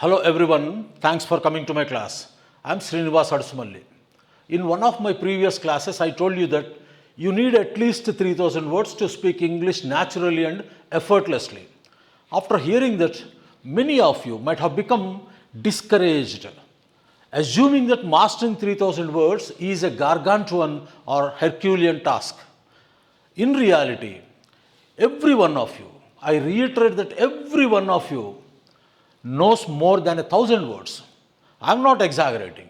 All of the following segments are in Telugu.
Hello everyone, thanks for coming to my class. I am Srinivas Adusumalli. In one of my previous classes, I told you that you need at least 3000 words to speak English naturally and effortlessly. After hearing that, many of you might have become discouraged, assuming that mastering 3000 words is a gargantuan or Herculean task. In reality, every one of you, I reiterate that every one of you knows more than 1,000 words. I'm not exaggerating.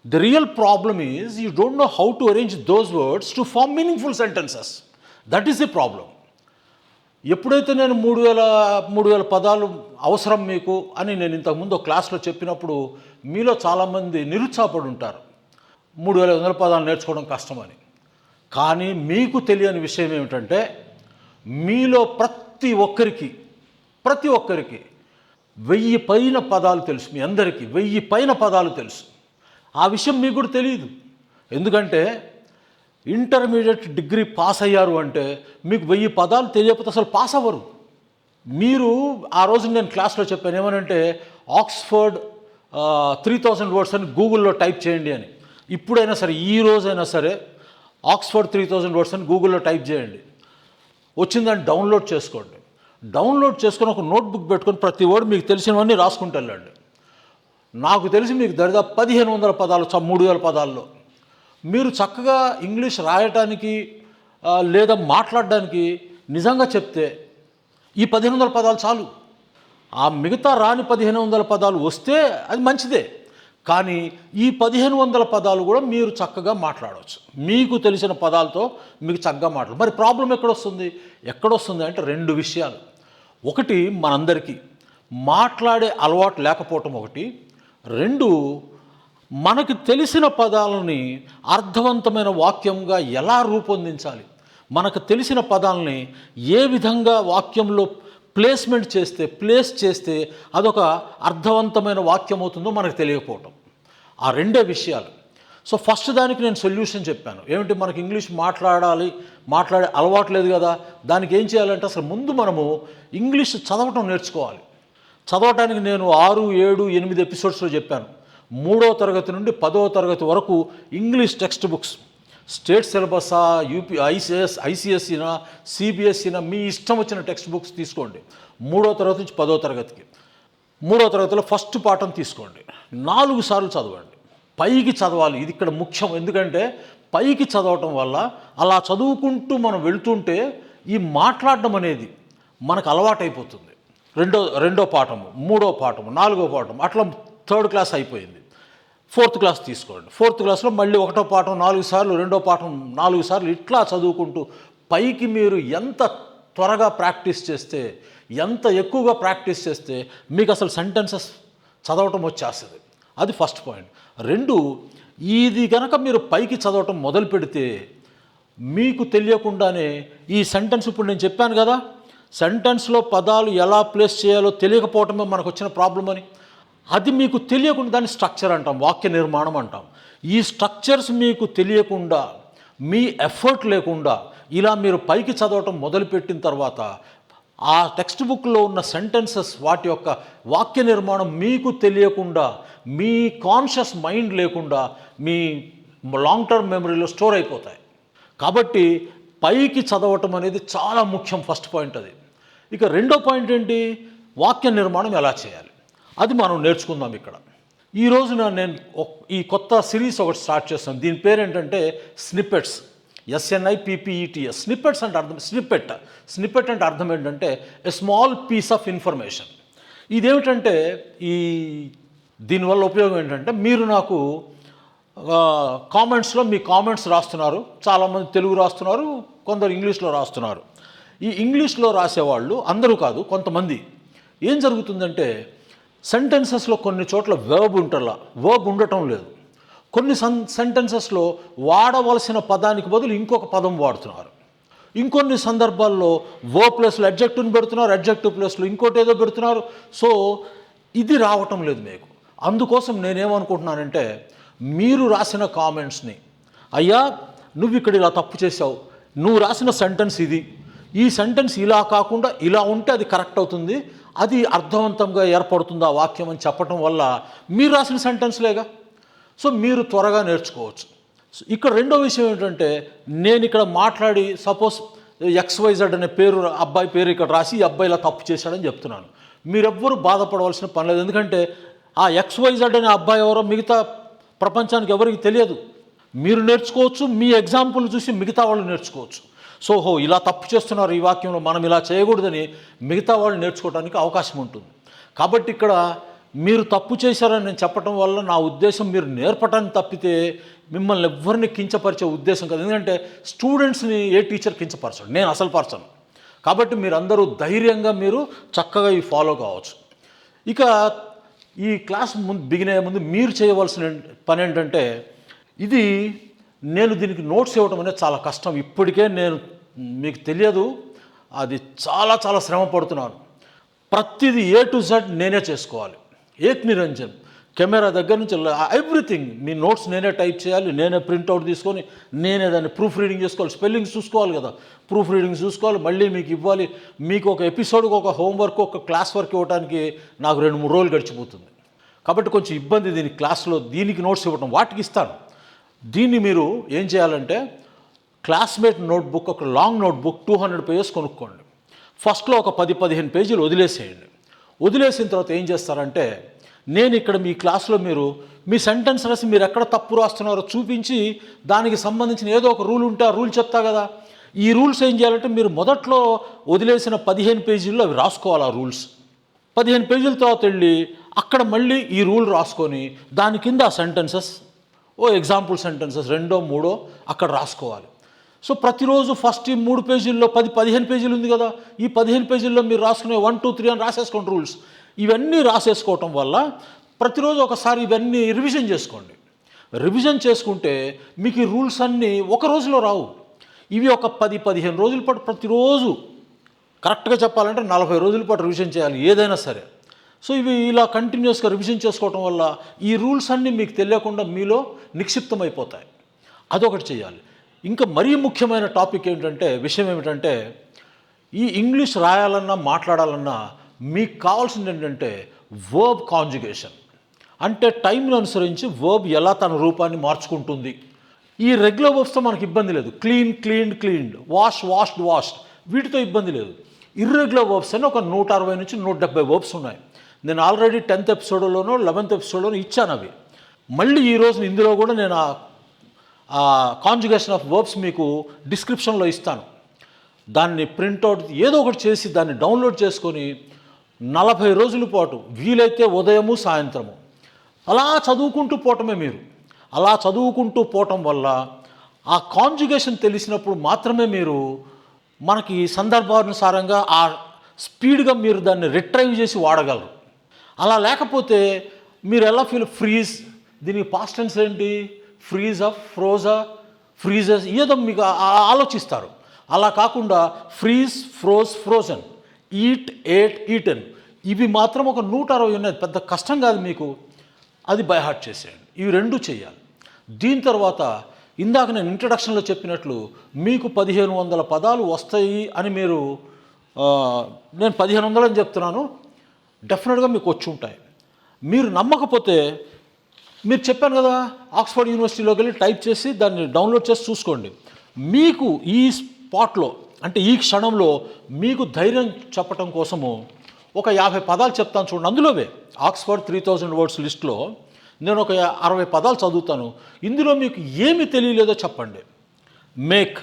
The real problem is you don't know how to arrange those words to form meaningful sentences. That is the problem. ఎప్పుడైతే నేను 3000 పదాలు అవసరం మీకు అని నేను ఇంతకుముందు క్లాస్లో చెప్పినప్పుడు మీలో చాలామంది నిరుత్సాహపడి ఉంటారు. 3500 పదాలు నేర్చుకోవడం కష్టమని. కానీ మీకు తెలియని విషయం ఏమిటంటే మీలో ప్రతి ఒక్కరికి 1000 పైన పదాలు తెలుసు. మీ అందరికీ 1000 పైన పదాలు తెలుసు. ఆ విషయం మీకు కూడా తెలియదు. ఎందుకంటే ఇంటర్మీడియట్ డిగ్రీ పాస్ అయ్యారు అంటే మీకు 1000 పదాలు తెలియకపోతే అసలు పాస్ అవ్వరు. మీరు ఆ రోజు నేను క్లాస్లో చెప్పాను ఏమనంటే ఆక్స్ఫర్డ్ 3000 వర్డ్స్ అని గూగుల్లో టైప్ చేయండి అని. ఇప్పుడైనా సరే ఈ రోజైనా సరే ఆక్స్ఫర్డ్ 3000 వర్డ్స్ అని గూగుల్లో టైప్ చేయండి. వచ్చిందని డౌన్లోడ్ చేసుకోండి. డౌన్లోడ్ చేసుకొని ఒక నోట్బుక్ పెట్టుకొని ప్రతి వర్డ్ మీకు తెలిసినవన్నీ రాసుకుంటూ వెళ్ళండి. నాకు తెలిసి మీకు దరిదాపు 1500 పదాలు 3000 పదాల్లో మీరు చక్కగా ఇంగ్లీష్ రాయటానికి లేదా మాట్లాడడానికి నిజంగా చెప్తే ఈ 1500 పదాలు చాలు. ఆ మిగతా రాని 1500 పదాలు వస్తే అది మంచిదే. కానీ ఈ 1500 పదాలు కూడా మీరు చక్కగా మాట్లాడవచ్చు. మీకు తెలిసిన పదాలతో మీకు చక్కగా మాట్లాడు. మరి ప్రాబ్లం ఎక్కడొస్తుంది అంటే 2 విషయాలు. ఒకటి మనందరికీ మాట్లాడే అలవాటు లేకపోవటం ఒకటి. 2 మనకు తెలిసిన పదాలని అర్థవంతమైన వాక్యంగా ఎలా రూపొందించాలి, మనకు తెలిసిన పదాలని ఏ విధంగా వాక్యంలో ప్లేస్ చేస్తే అదొక అర్థవంతమైన వాక్యం అవుతుందో మనకు తెలియకపోవటం. ఆ 2 విషయాలు. సో ఫస్ట్ దానికి నేను సొల్యూషన్ చెప్పాను. ఏమిటి, మనకి ఇంగ్లీష్ మాట్లాడే అలవాటు లేదు కదా, దానికి ఏం చేయాలంటే అసలు ముందు మనము ఇంగ్లీష్ చదవటం నేర్చుకోవాలి. చదవటానికి నేను 6, 7, 8 ఎపిసోడ్స్లో చెప్పాను. 3వ తరగతి నుండి 10వ తరగతి వరకు ఇంగ్లీష్ టెక్స్ట్ బుక్స్, స్టేట్ సిలబసా, ఐసిఎస్సినా, సిబిఎస్సినా, మీ ఇష్టం వచ్చిన టెక్స్ట్ బుక్స్ తీసుకోండి. 3వ తరగతి నుంచి 10వ తరగతికి 3వ తరగతిలో ఫస్ట్ పాఠం తీసుకోండి. 4 సార్లు చదవండి. పైకి చదవాలి. ఇది ఇక్కడ ముఖ్యం. ఎందుకంటే పైకి చదవటం వల్ల అలా చదువుకుంటూ మనం వెళ్తుంటే ఈ మాట్లాడడం అనేది మనకు అలవాటైపోతుంది. రెండో పాఠము, 3వ పాఠము, 4వ పాఠం, అట్లా 3rd క్లాస్ అయిపోయింది. 4th క్లాస్ తీసుకోండి. 4th క్లాస్లో మళ్ళీ 1వ పాఠం 4 సార్లు, 2వ పాఠం 4 సార్లు, ఇట్లా చదువుకుంటూ పైకి మీరు ఎంత త్వరగా ప్రాక్టీస్ చేస్తే, ఎంత ఎక్కువగా ప్రాక్టీస్ చేస్తే మీకు అసలు సెంటెన్సెస్ చదవటం వచ్చేస్తుంది. అది ఫస్ట్ పాయింట్. 2, ఇది కనుక మీరు పైకి చదవటం మొదలు పెడితే మీకు తెలియకుండానే ఈ సెంటెన్స్, ఇప్పుడు నేను చెప్పాను కదా, సెంటెన్స్లో పదాలు ఎలా ప్లేస్ చేయాలో తెలియకపోవటమే మనకు వచ్చిన ప్రాబ్లం అని. అది మీకు తెలియకుండా దాన్ని స్ట్రక్చర్ అంటాం, వాక్య నిర్మాణం అంటాం. ఈ స్ట్రక్చర్స్ మీకు తెలియకుండా, మీ ఎఫర్ట్ లేకుండా ఇలా మీరు పైకి చదవటం మొదలుపెట్టిన తర్వాత ఆ టెక్స్ట్ బుక్లో ఉన్న సెంటెన్సెస్, వాటి యొక్క వాక్య నిర్మాణం మీకు తెలియకుండా, మీ కాన్షియస్ మైండ్ లేకుండా మీ లాంగ్ టర్మ్ మెమరీలో స్టోర్ అయిపోతాయి. కాబట్టి పైకి చదవటం అనేది చాలా ముఖ్యం. ఫస్ట్ పాయింట్ అది. ఇక 2వ పాయింట్ ఏంటి, వాక్య నిర్మాణం ఎలా చేయాలి, అది మనం నేర్చుకుందాం ఇక్కడ. ఈ రోజున నేను ఈ కొత్త సిరీస్ ఒకటి స్టార్ట్ చేస్తాను. దీని పేరు ఏంటంటే స్నిప్పెట్స్, SNIPPETS. స్నిప్పెట్స్ అంటే అర్థం, స్నిప్పెట్ అంటే అర్థం ఏంటంటే a small piece of information. ఇదేమిటంటే దీనివల్ల ఉపయోగం ఏంటంటే, మీరు నాకు కామెంట్స్లో మీ కామెంట్స్ రాస్తున్నారు. చాలామంది తెలుగు రాస్తున్నారు, కొందరు ఇంగ్లీష్లో రాస్తున్నారు. ఈ ఇంగ్లీష్లో రాసేవాళ్ళు అందరూ కాదు, కొంతమంది. ఏం జరుగుతుందంటే సెంటెన్సెస్లో కొన్ని చోట్ల వర్బ్ ఉండటం లేదు. కొన్ని సెంటెన్సెస్లో వాడవలసిన పదానికి బదులు ఇంకొక పదం వాడుతున్నారు. ఇంకొన్ని సందర్భాల్లో ప్లేస్లో అడ్జెక్టివ్ని పెడుతున్నారు, అడ్జెక్టివ్ ప్లేస్లో ఇంకోటి ఏదో పెడుతున్నారు. సో ఇది రావటం లేదు మీకు. అందుకోసం నేనేమనుకుంటున్నానంటే, మీరు రాసిన కామెంట్స్ని, అయ్యా నువ్వు ఇక్కడ ఇలా తప్పు చేసావు, నువ్వు రాసిన సెంటెన్స్ ఇది, ఈ సెంటెన్స్ ఇలా కాకుండా ఇలా ఉంటే అది కరెక్ట్ అవుతుంది అది అర్థవంతంగా ఏర్పడుతుంది ఆ వాక్యం అని చెప్పటం వల్ల మీరు రాసిన సెంటెన్స్లేగా. సో మీరు త్వరగా నేర్చుకోవచ్చు. ఇక్కడ రెండో విషయం ఏంటంటే, నేను ఇక్కడ మాట్లాడి సపోజ్ XYZ అనే పేరు, అబ్బాయి పేరు ఇక్కడ రాసి ఈ అబ్బాయి ఇలా తప్పు చేశాడని చెప్తున్నాను. మీరెవ్వరూ బాధపడవలసిన పని లేదు. ఎందుకంటే ఆ XYZ అనే అబ్బాయి ఎవరో మిగతా ప్రపంచానికి ఎవరికి తెలియదు. మీరు నేర్చుకోవచ్చు, మీ ఎగ్జాంపుల్ చూసి మిగతా వాళ్ళు నేర్చుకోవచ్చు. సో ఇలా తప్పు చేస్తున్నారు ఈ వాక్యంలో, మనం ఇలా చేయకూడదని మిగతా వాళ్ళు నేర్చుకోవడానికి అవకాశం ఉంటుంది. కాబట్టి ఇక్కడ మీరు తప్పు చేశారని నేను చెప్పడం వల్ల నా ఉద్దేశం మీరు నేర్పటానికి తప్పితే మిమ్మల్ని ఎవరిని కించపరిచే ఉద్దేశం కాదు. ఎందుకంటే స్టూడెంట్స్ని ఏ టీచర్ కించపరచడు, నేను అసలు పరచను. కాబట్టి మీరందరూ ధైర్యంగా మీరు చక్కగా ఈ ఫాలో కావచ్చు. ఇక ఈ క్లాస్ బిగిన్ అయ్యే ముందు మీరు చేయవలసిన పని ఏంటంటే, ఇది నేను దీనికి నోట్స్ ఇవ్వడం అనేది చాలా కష్టం. ఇప్పటికే నేను మీకు తెలియదు, అది చాలా చాలా శ్రమ పడుతున్నాను. ప్రతిదీ A to Z నేనే చేసుకోవాలి, ఏక్ నిరంజన్. కెమెరా దగ్గర నుంచి ఎవ్రీథింగ్, మీ నోట్స్ నేనే టైప్ చేయాలి, నేనే ప్రింట్అవుట్ తీసుకొని నేనే దాన్ని ప్రూఫ్ రీడింగ్ చేసుకోవాలి. స్పెల్లింగ్స్ చూసుకోవాలి కదా, ప్రూఫ్ రీడింగ్ చూసుకోవాలి, మళ్ళీ మీకు ఇవ్వాలి. మీకు ఒక ఎపిసోడ్కి ఒక హోంవర్క్, ఒక క్లాస్ వర్క్ ఇవ్వడానికి నాకు 2-3 రోజులు గడిచిపోతుంది. కాబట్టి కొంచెం ఇబ్బంది దీనికి క్లాస్లో దీనికి నోట్స్ ఇవ్వటం. వాటికి ఇస్తాను. దీన్ని మీరు ఏం చేయాలంటే, క్లాస్మేట్ నోట్బుక్, ఒక లాంగ్ నోట్బుక్ 200 పేజెస్ కొనుక్కోండి. ఫస్ట్లో ఒక 10-15 పేజీలు వదిలేసేయండి. వదిలేసిన తర్వాత ఏం చేస్తారంటే, నేను ఇక్కడ మీ క్లాస్లో మీరు మీ సెంటెన్స్ రాసి మీరు ఎక్కడ తప్పు రాస్తున్నారో చూపించి దానికి సంబంధించిన ఏదో ఒక రూల్ ఉంటే ఆ రూల్ చెప్తా కదా. ఈ రూల్స్ ఏం చేయాలంటే, మీరు మొదట్లో వదిలేసిన 15 పేజీల్లో అవి రాసుకోవాలి. ఆ రూల్స్ 15 పేజీల తర్వాత వెళ్ళి అక్కడ మళ్ళీ ఈ రూల్ రాసుకొని దాని కింద ఆ సెంటెన్సెస్, ఎగ్జాంపుల్ సెంటెన్సెస్ 2-3 అక్కడ రాసుకోవాలి. సో ప్రతిరోజు ఫస్ట్ ఈ 3 పేజీల్లో 10-15 పేజీలు ఉంది కదా, ఈ 15 పేజీల్లో మీరు రాసుకునే 1, 2, 3 అని రాసేసుకోండి రూల్స్. ఇవన్నీ రాసేసుకోవటం వల్ల ప్రతిరోజు ఒకసారి ఇవన్నీ రివిజన్ చేసుకోండి. రివిజన్ చేసుకుంటే మీకు ఈ రూల్స్ అన్నీ ఒక రోజులో రావు. ఇవి ఒక 10-15 రోజుల పాటు ప్రతిరోజు, కరెక్ట్గా చెప్పాలంటే 40 రోజుల పాటు రివిజన్ చేయాలి ఏదైనా సరే. సో ఇవి ఇలా కంటిన్యూస్గా రివిజన్ చేసుకోవటం వల్ల ఈ రూల్స్ అన్నీ మీకు తెలియకుండా మీలో నిక్షిప్తమైపోతాయి. అదొకటి చేయాలి. ఇంకా మరీ ముఖ్యమైన టాపిక్ ఏంటంటే, విషయం ఏమిటంటే, ఈ ఇంగ్లీష్ రాయాలన్నా మాట్లాడాలన్నా మీకు కావాల్సింది ఏంటంటే వర్బ్ కాంజుగేషన్. అంటే టైంను అనుసరించి వర్బ్ ఎలా తన రూపాన్ని మార్చుకుంటుంది. ఈ రెగ్యులర్ వర్బ్స్తో మనకి ఇబ్బంది లేదు. Clean, cleaned, cleaned, wash, washed, washed, వీటితో ఇబ్బంది లేదు. ఇర్రెగ్యులర్ వర్బ్స్ అని ఒక 160 నుంచి 170 వర్బ్స్ ఉన్నాయి. నేను ఆల్రెడీ 10th ఎపిసోడ్లోనో 11th ఎపిసోడ్లోనో ఇచ్చాను అవి. మళ్ళీ ఈరోజు ఇందులో కూడా నేను ఆ కాంజుగేషన్ ఆఫ్ వర్బ్స్ మీకు డిస్క్రిప్షన్లో ఇస్తాను. దాన్ని ప్రింట్అవుట్ ఏదో ఒకటి చేసి దాన్ని డౌన్లోడ్ చేసుకొని 40 రోజుల పాటు వీలైతే ఉదయము సాయంత్రము అలా చదువుకుంటూ పోవటమే. మీరు అలా చదువుకుంటూ పోవటం వల్ల ఆ కాంజుగేషన్ తెలిసినప్పుడు మాత్రమే మీరు మనకి సందర్భానుసారంగా ఆ స్పీడ్గా మీరు దాన్ని రిట్రైవ్ చేసి వాడగలరు. అలా లేకపోతే మీరు ఎలా ఫ్రీజ్, దీనికి పాస్ట్ టెన్స్ ఏంటి, ఫ్రీజా, ఫ్రోజా, ఫ్రీజెస్, ఏదో మీకు ఆలోచిస్తారు. అలా కాకుండా freeze, froze, frozen, eat, ate, eaten, ఇవి మాత్రం ఒక 160 ఉన్నాయి. పెద్ద కష్టం కాదు మీకు. అది బై హార్ట్ చేసేయండి. ఇవి 2 చేయాలి. దీని తర్వాత ఇందాక నేను ఇంట్రడక్షన్లో చెప్పినట్లు మీకు 1500 పదాలు వస్తాయి అని మీరు, నేను 1500 అని చెప్తున్నాను, డెఫినెట్గా మీకు వచ్చి ఉంటాయి. మీరు నమ్మకపోతే మీరు చెప్పాను కదా, ఆక్స్ఫర్డ్ యూనివర్సిటీలోకి వెళ్ళి టైప్ చేసి దాన్ని డౌన్లోడ్ చేసి చూసుకోండి. మీకు ఈ స్పాట్లో, అంటే ఈ క్షణంలో మీకు ధైర్యం చెప్పటం కోసము ఒక 50 పదాలు చెప్తాను చూడండి. అందులోవే ఆక్స్ఫర్డ్ 3000 వర్డ్స్ లిస్ట్లో నేను ఒక 60 పదాలు చదువుతాను. ఇందులో మీకు ఏమి తెలియలేదో చెప్పండి. Make,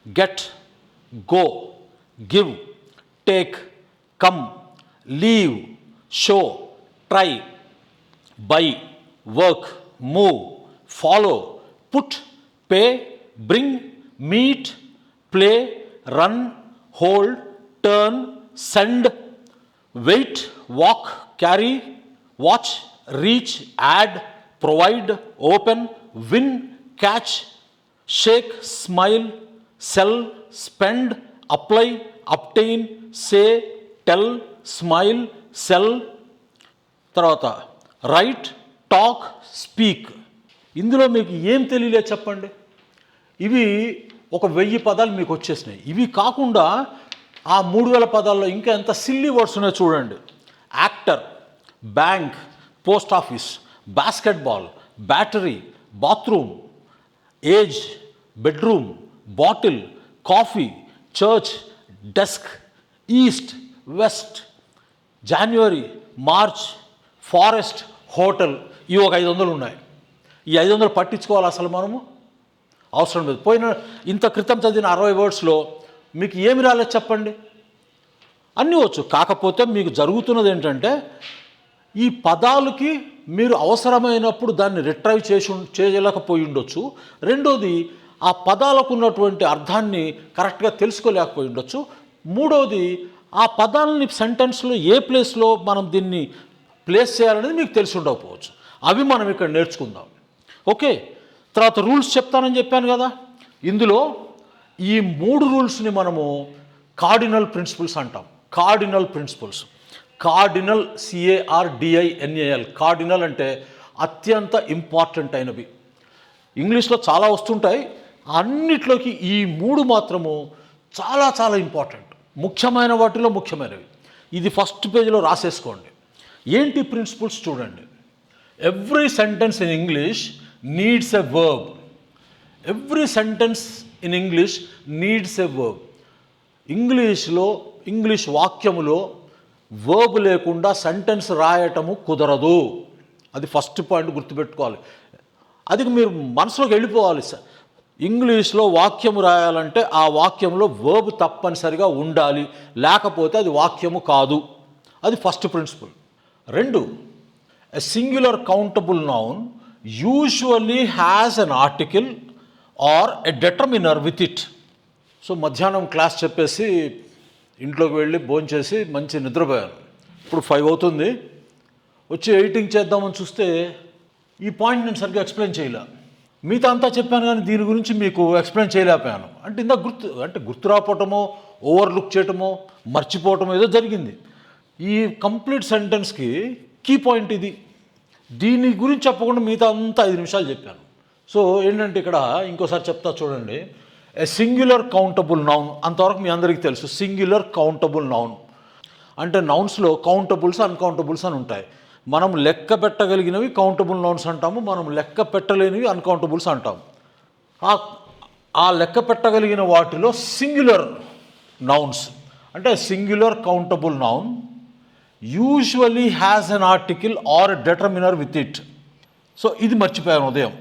get, go, give, take, come, leave, show, try, buy, work, move, follow, put, pay, bring, meet, play, run, hold, turn, send, wait, walk, carry, watch, reach, add, provide, open, win, catch, shake, smile, sell, spend, apply, obtain, say, tell, smile, sell, తర్వాత రైట్, టాక్, స్పీక్. ఇందులో మీకు ఏం తెలియలేదు చెప్పండి. ఇవి ఒక 1000 పదాలు మీకు వచ్చేసినాయి. ఇవి కాకుండా ఆ 3000 పదాల్లో ఇంకా ఎంత సిల్లీ వర్డ్స్ ఉన్నాయో చూడండి. Actor, bank, post office, basketball, battery, bathroom, age, bedroom, bottle, coffee, church, desk, east, west, January, March, forest, hotel. ఇవి ఒక 500 ఉన్నాయి. ఈ 500 పట్టించుకోవాలి అసలు మనము? అవసరం లేదు. పోయిన ఇంత క్రితం చదివిన 60 వర్డ్స్లో మీకు ఏమి రాలేదు చెప్పండి? అన్నీ వచ్చు. కాకపోతే మీకు జరుగుతున్నది ఏంటంటే ఈ పదాలకి మీరు అవసరమైనప్పుడు దాన్ని రిట్రైవ్ చేయలేకపోయి ఉండొచ్చు. రెండోది, ఆ పదాలకు ఉన్నటువంటి అర్థాన్ని కరెక్ట్గా తెలుసుకోలేకపోయి ఉండొచ్చు. మూడోది, ఆ పదాలని సెంటెన్స్లో ఏ ప్లేస్లో మనం దీన్ని ప్లేస్ చేయాలనేది మీకు తెలిసి ఉండకపోవచ్చు. అవి మనం ఇక్కడ నేర్చుకుందాం. ఓకే, తర్వాత రూల్స్ చెప్తానని చెప్పాను కదా. ఇందులో ఈ 3 రూల్స్ని మనము కార్డినల్ ప్రిన్సిపల్స్ అంటాం. Cardinal principles. Cardinal, CARDINAL. Cardinal అంటే అత్యంత ఇంపార్టెంట్ అయినవి. ఇంగ్లీష్లో చాలా వస్తుంటాయి, అన్నిట్లోకి ఈ 3 మాత్రము చాలా చాలా ఇంపార్టెంట్, ముఖ్యమైన వాటిలో ముఖ్యమైనవి. ఇది ఫస్ట్ పేజీలో రాసేసుకోండి. ఏంటి ప్రిన్సిపల్స్ చూడండి. Every sentence in English needs a verb. Every sentence in English needs a verb. English వాక్యములో వర్బ్ లేకుండా సెంటెన్స్ రాయటము కుదరదు. అది ఫస్ట్ పాయింట్ గుర్తుపెట్టుకోవాలి. అది మీరు మనసులోకి వెళ్ళిపోవాలి. ఇంగ్లీష్లో వాక్యము రాయాలంటే ఆ వాక్యంలో వర్బ్ తప్పనిసరిగా ఉండాలి, లేకపోతే అది వాక్యము కాదు. అది first principle. 2, a singular countable noun usually has an article or a determiner with it. So మధ్యాహ్నం క్లాస్ చెప్పేసి ఇంట్లోకి వెళ్ళి భోంచేసి మంచి నిద్రపోయాను. ఇప్పుడు 5 అవుతుంది. వచ్చి ఎడిటింగ్ చేద్దామని చూస్తే ఈ పాయింట్ నేను సరిగ్గా ఎక్స్ప్లెయిన్ చేయలే. మిగతా అంతా చెప్పాను కానీ దీని గురించి మీకు ఎక్స్ప్లెయిన్ చేయలేకపోయాను. అంటే ఇందాక గుర్తు రాకపోవటమో, ఓవర్లుక్ చేయటమో, మర్చిపోవటమో ఏదో జరిగింది. ఈ కంప్లీట్ సెంటెన్స్కి కీ పాయింట్ ఇది. దీని గురించి చెప్పకుండా మిగతా అంతా 5 నిమిషాలు చెప్పాను. సో ఏంటంటే ఇక్కడ ఇంకోసారి చెప్తా చూడండి. ఎ సింగులర్ కౌంటబుల్ నౌన్, అంతవరకు మీ అందరికీ తెలుసు. సింగులర్ కౌంటబుల్ నౌన్ అంటే నౌన్స్లో కౌంటబుల్స్, అన్కౌంటబుల్స్ అని ఉంటాయి. మనం లెక్క పెట్టగలిగినవి కౌంటబుల్ నౌన్స్ అంటాము, మనం లెక్క పెట్టలేనివి అన్కౌంటబుల్స్ అంటాము. ఆ లెక్క పెట్టగలిగిన వాటిలో సింగులర్ నౌన్స్ అంటే singular countable noun usually has an article or determiner with it. So ఇది మర్చిపోయాను ఉదయం.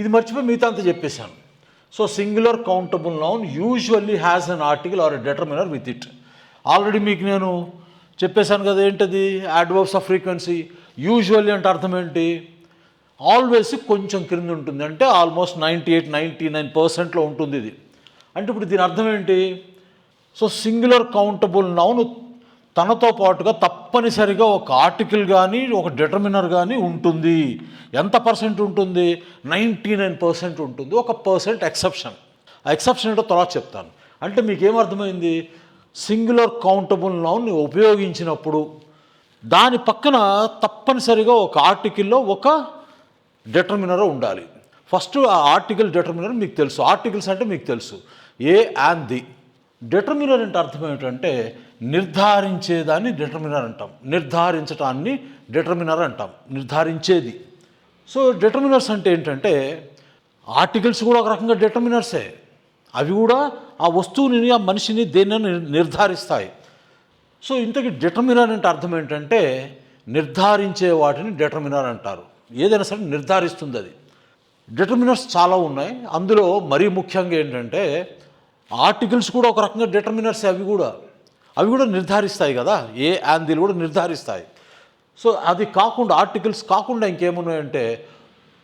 ఇది మర్చిపోయి మిగతా అంతా చెప్పేశాను. So singular countable noun usually has an article or determiner with it. Already మీకు నేను చెప్పేశాను కదా. ఏంటది? Adverbs off frequency. యూజువల్లీ అంటే అర్థం ఏంటి? ఆల్వేస్ కొంచెం క్రింద ఉంటుంది, అంటే ఆల్మోస్ట్ 98-99%లో ఉంటుంది ఇది. అంటే ఇప్పుడు దీని అర్థం ఏంటి? సో సింగులర్ కౌంటబుల్ నౌన్ తనతో పాటుగా తప్పనిసరిగా ఒక ఆర్టికల్ కానీ ఒక డిటర్మినర్ కానీ ఉంటుంది. ఎంత పర్సెంట్ ఉంటుంది? 99% ఉంటుంది. 1% ఎక్సెప్షన్. ఆ ఎక్సెప్షన్ ఏంటో తర్వాత చెప్తాను. అంటే మీకు ఏమర్థమైంది? సింగులర్ కౌంటబుల్ నౌన్ని ఉపయోగించినప్పుడు దాని పక్కన తప్పనిసరిగా ఒక ఆర్టికల్లో ఒక డిటర్మినర్ ఉండాలి. ఫస్ట్ ఆ ఆర్టికల్ డిటర్మినర్ మీకు తెలుసు. ఆర్టికల్స్ అంటే మీకు తెలుసు, ఏ అండ్ ది. డిటర్మినర్ అంటే అర్థం ఏమిటంటే నిర్ధారించేదాన్ని డిటర్మినర్ అంటాం, నిర్ధారించటాన్ని డిటర్మినర్ అంటాం, నిర్ధారించేది. సో డిటర్మినర్స్ అంటే ఏంటంటే ఆర్టికల్స్ కూడా ఒక రకంగా డిటర్మినర్సే. అవి కూడా ఆ వస్తువుని, ఆ మనిషిని, దేన్ని నిర్ధారిస్తాయి. సో ఇంతకీ డిటర్మినర్ అంటే అర్థం ఏంటంటే నిర్ధారించే వాటిని డిటర్మినర్ అంటారు. ఏదైనా సరే నిర్ధారిస్తుంది అది. డిటర్మినర్స్ చాలా ఉన్నాయి. అందులో మరీ ముఖ్యంగా ఏంటంటే ఆర్టికల్స్ కూడా ఒక రకంగా డిటర్మినర్స్. అవి కూడా నిర్ధారిస్తాయి కదా. ఏ అండ్ దిలు కూడా నిర్ధారిస్తాయి. సో అది కాకుండా, ఆర్టికల్స్ కాకుండా ఇంకేమున్నాయంటే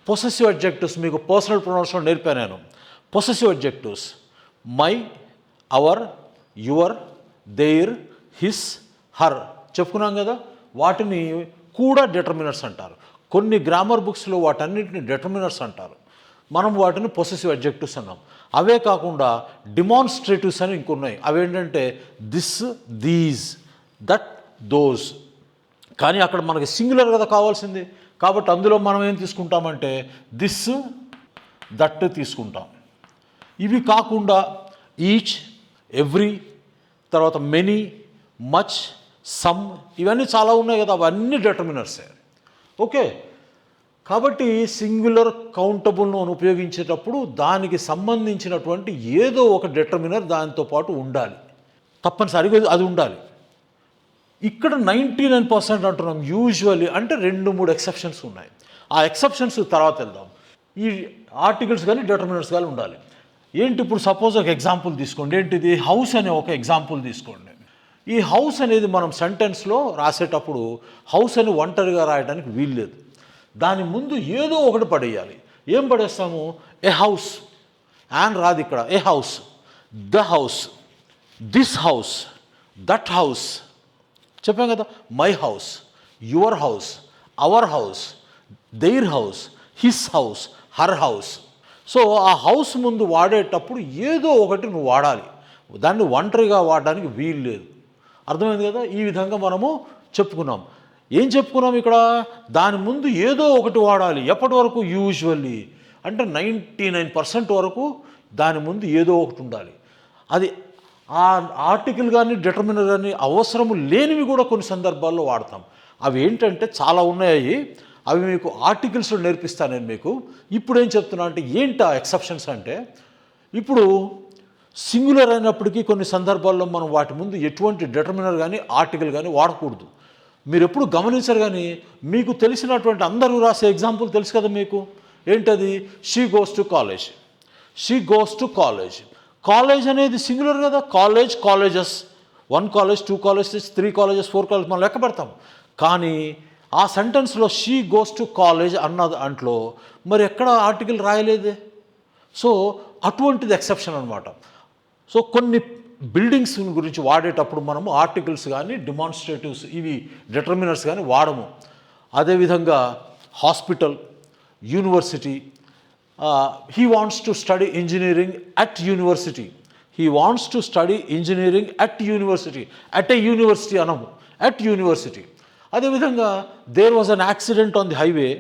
పొసెసివ్ అడ్జెక్టివ్స్. మీకు పర్సనల్ ప్రొనౌన్స్లో నేర్పాను నేను. Possessive adjectives my, our, your, their, his, her చెప్పుకున్నాం కదా. వాటిని కూడా డిటర్మినర్స్ అంటారు. కొన్ని గ్రామర్ బుక్స్లో వాటన్నిటిని డిటర్మినర్స్ అంటారు. మనం వాటిని పొసెసివ్ అడ్జెక్టివ్స్ అన్నాం. అవే కాకుండా డిమాన్స్ట్రేటివ్స్ అని ఇంకొన్నాయి. అవేంటంటే దిస్, దీస్, దట్, దోస్. కానీ అక్కడ మనకి సింగులర్ కదా కావాల్సింది. కాబట్టి అందులో మనం ఏం తీసుకుంటామంటే దిస్, దట్ తీసుకుంటాం. ఇవి కాకుండా ఈచ్, ఎవ్రీ, తర్వాత మెనీ, మచ్, సమ్, ఇవన్నీ చాలా ఉన్నాయి కదా, అవన్నీ డిటర్మినర్సే. ఓకే, కాబట్టి సింగులర్ కౌంటబుల్ నౌన్ ఉపయోగించేటప్పుడు దానికి సంబంధించినటువంటి ఏదో ఒక డిటర్మినర్ దాంతో పాటు ఉండాలి, తప్పనిసరిగా అది ఉండాలి. ఇక్కడ 99% అంటున్నాం యూజువల్లీ, అంటే 2-3 ఎక్సెప్షన్స్ ఉన్నాయి. ఆ ఎక్సెప్షన్స్ తర్వాత వెళ్దాం. ఈ ఆర్టికల్స్ కానీ డిటర్మినర్స్ కానీ ఉండాలి. ఏంటి, ఇప్పుడు సపోజ్ ఒక ఎగ్జాంపుల్ తీసుకోండి. ఏంటిది, హౌస్ అనే ఒక ఎగ్జాంపుల్ తీసుకోండి. ఈ హౌస్ అనేది మనం సెంటెన్స్లో రాసేటప్పుడు హౌస్ అని ఒంటరిగా రాయడానికి వీల్లేదు. దాని ముందు ఏదో ఒకటి పడేయాలి. ఏం పడేస్తాము, ఏ హౌస్ అండ్ రాదు ఇక్కడ. A house, the house, this house, that house, చెప్పాం కదా, my house, your house, our house, their house, his house, her house. So ఆ హౌస్ ముందు వాడేటప్పుడు ఏదో ఒకటి నువ్వు వాడాలి, దాన్ని ఒంటరిగా వాడడానికి వీలు లేదు. అర్థమైంది కదా. ఈ విధంగా మనము చెప్పుకున్నాం. ఏం చెప్పుకున్నాం ఇక్కడ, దాని ముందు ఏదో ఒకటి వాడాలి. ఎప్పటి వరకు, యూజువల్లీ, అంటే 99% వరకు దాని ముందు ఏదో ఒకటి ఉండాలి. అది ఆ ఆర్టికల్ కానీ డిటర్మినర్ కానీ అవసరము లేనివి కూడా కొన్ని సందర్భాల్లో వాడతాం. అవి ఏంటంటే చాలా ఉన్నాయి. అవి మీకు ఆర్టికల్స్లో నేర్పిస్తాను నేను మీకు. ఇప్పుడు ఏం చెప్తున్నా అంటే, ఏంటి ఆ ఎక్సెప్షన్స్ అంటే, ఇప్పుడు సింగులర్ అయినప్పటికీ కొన్ని సందర్భాల్లో మనం వాటి ముందు ఎటువంటి డిటర్మినర్ కానీ ఆర్టికల్ కానీ వాడకూడదు. మీరు ఎప్పుడు గమనించరు. కానీ మీకు తెలిసినటువంటి అందరూ రాసే ఎగ్జాంపుల్ తెలుసు కదా మీకు. ఏంటది, she goes to college, she goes to college. College అనేది సింగులర్ కదా, college, colleges, 1 college, 2 colleges, 3 colleges, 4 college మనం లెక్క పెడతాం. కానీ ఆ సెంటెన్స్లో షీ గోస్ టు కాలేజ్ అన్న దాంట్లో మరి ఎక్కడ ఆర్టికల్ రాయలేదే. సో అటువంటిది ఎక్సెప్షన్ అనమాట. సో కొన్ని బిల్డింగ్స్ గురించి వాడేటప్పుడు మనము ఆర్టికల్స్ కానీ డిమాన్స్ట్రేటివ్స్ ఇవి డిటర్మినర్స్ కానీ వాడము. అదేవిధంగా hospital, university, he wants to study engineering at university, he wants to study engineering at university, at a university అనము, అట్ యూనివర్సిటీ. అదేవిధంగా there was an accident on the highway,